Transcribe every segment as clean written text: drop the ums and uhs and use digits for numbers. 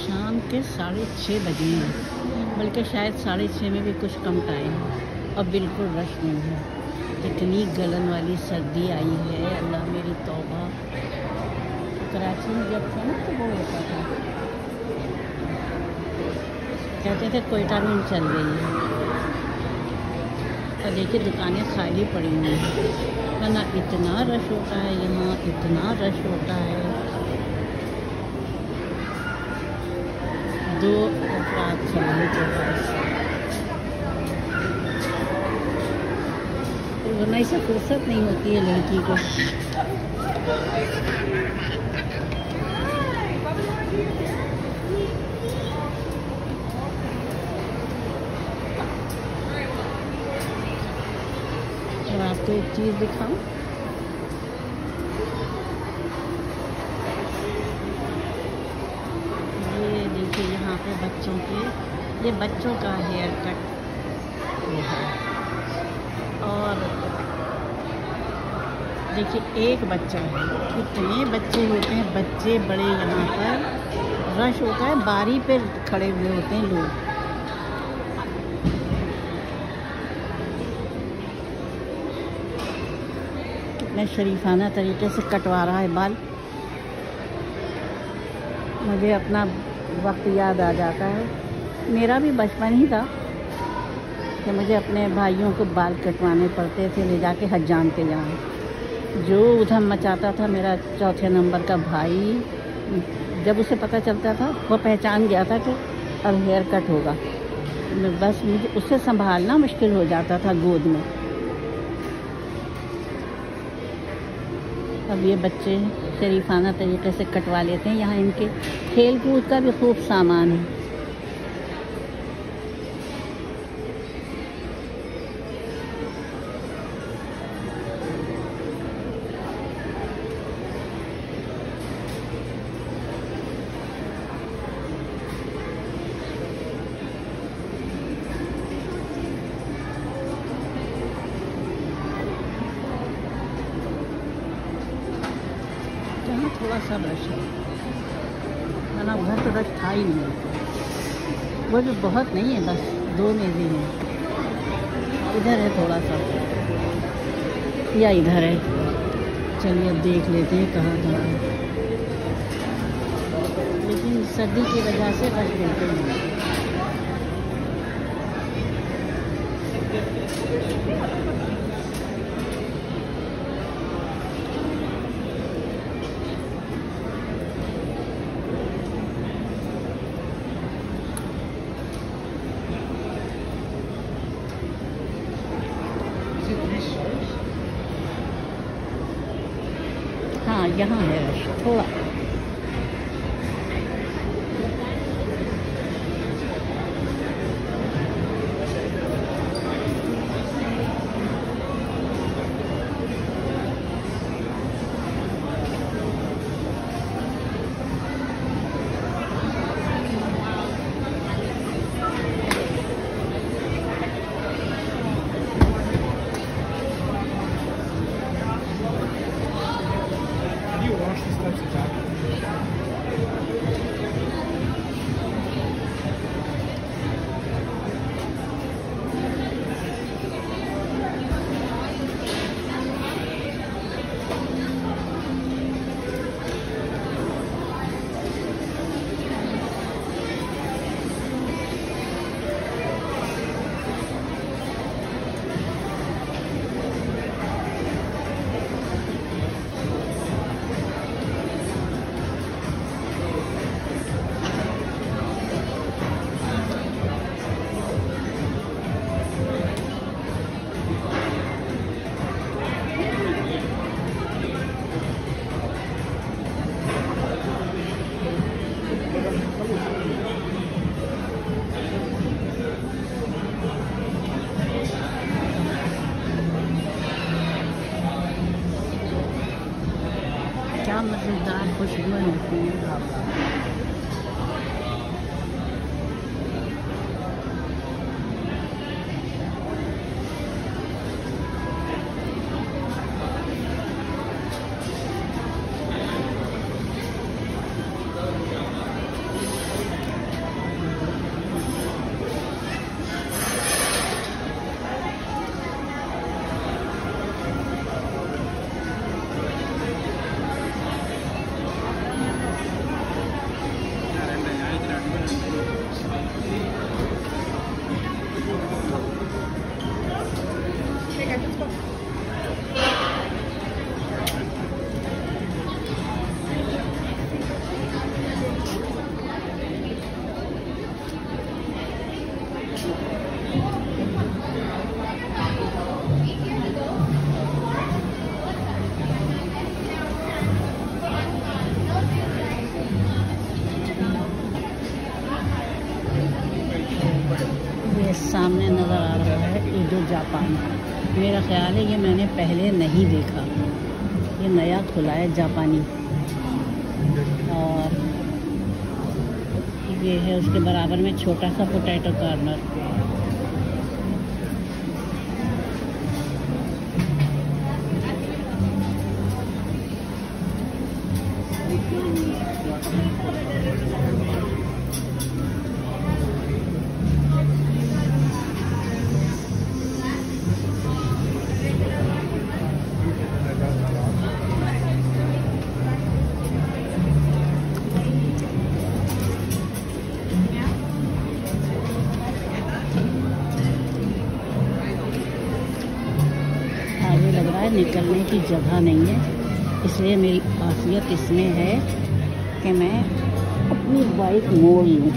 शाम के 6:30 बजे हैं, बल्कि शायद 6:30 में भी कुछ कम टाइम है और बिल्कुल रश नहीं है। इतनी गलन वाली सर्दी आई है, अल्लाह मेरी तौबा। कराची में जब था ना तो वो होता था, कहते थे कोयटा रूम चल रही है, और देखिए दुकानें खाली पड़ी हुई हैं, ना इतना रश होता है यहाँ, इतना रश होता है। 2 अफराद चलने के पास, वरना इसे फुर्सत नहीं होती है लड़की को। और आपको एक चीज़ दिखाऊं, ये देखिए यहाँ पे बच्चों के, ये बच्चों का हेयर कट है। और देखिए एक बच्चा है, कितने बच्चे होते हैं, बच्चे बड़े, यहाँ पर रश होता है, बारी पे खड़े हुए होते हैं लोग। कितने शरीफाना तरीके से कटवा रहा है बाल। मुझे अपना वक्त याद आ जाता है, मेरा भी बचपन ही था कि मुझे अपने भाइयों को बाल कटवाने पड़ते थे, ले जाके हज्जाम के यहाँ। जो उधम मचाता था मेरा 4थे नंबर का भाई, जब उसे पता चलता था वो पहचान गया था कि अब हेयर कट होगा, बस मुझे उससे संभालना मुश्किल हो जाता था गोद में। अब ये बच्चे शरीफाना तरीके से कटवा लेते हैं। यहाँ इनके खेल कूद का भी खूब सामान है। यहाँ थोड़ा सा रश है, वरना उधर तो रश था ही नहीं। वो भी बहुत नहीं है, बस 2 मेज़ें हैं। इधर है थोड़ा सा, या इधर है। चलिए अब देख लेते हैं कहाँ कहाँ है, लेकिन सर्दी की वजह से रश बिल्कुल नहीं। हाँ यहाँ है रश थोड़ा। क्या मज़ेदार खुशबुएं होती हैं। सामने नज़र आ रहा है ईडो जापान। मेरा ख्याल है ये मैंने पहले नहीं देखा, ये नया खुला है जापानी। और ये है उसके बराबर में छोटा सा पोटैटो कॉर्नर। लग रहा है निकलने की जगह नहीं है, इसलिए मेरी खासियत इसमें है कि मैं अपनी बाइक मोड़ लूँ।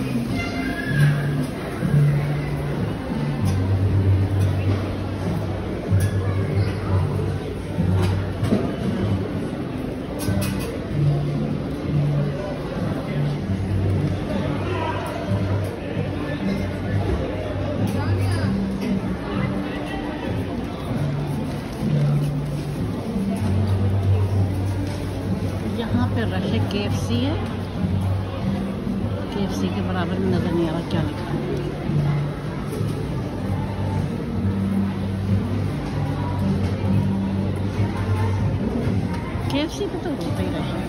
यहाँ पे रश है, KFC है। KFC के बराबर में नज़र नहीं आ रहा क्या लिखा है। KFC पे तो होता ही रश है,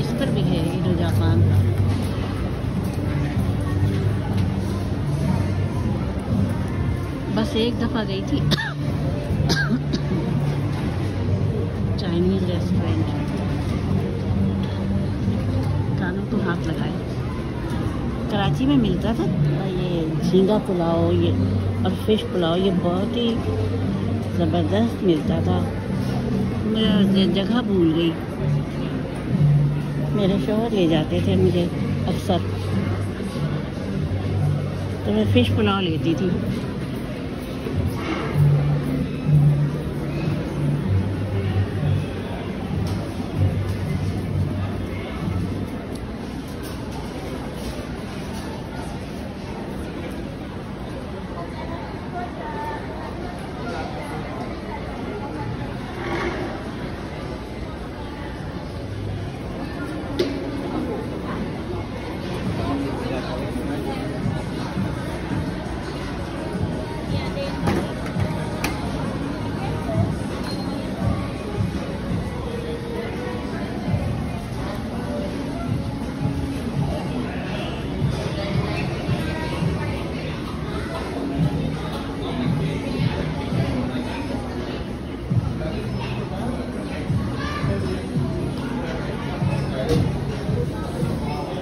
इस पर भी है ईडो जापान। बस एक दफ़ा गई थी चाइनीज़ रेस्टोरेंट, कानों तो हाथ लगाए। कराची में मिलता था ये झींगा पुलाव ये और फिश पुलाव, ये बहुत ही ज़बरदस्त मिलता था। मैं जगह भूल गई, मेरे शौहर ले जाते थे मुझे अक्सर, तो मैं फ़िश पुलाव लेती थी।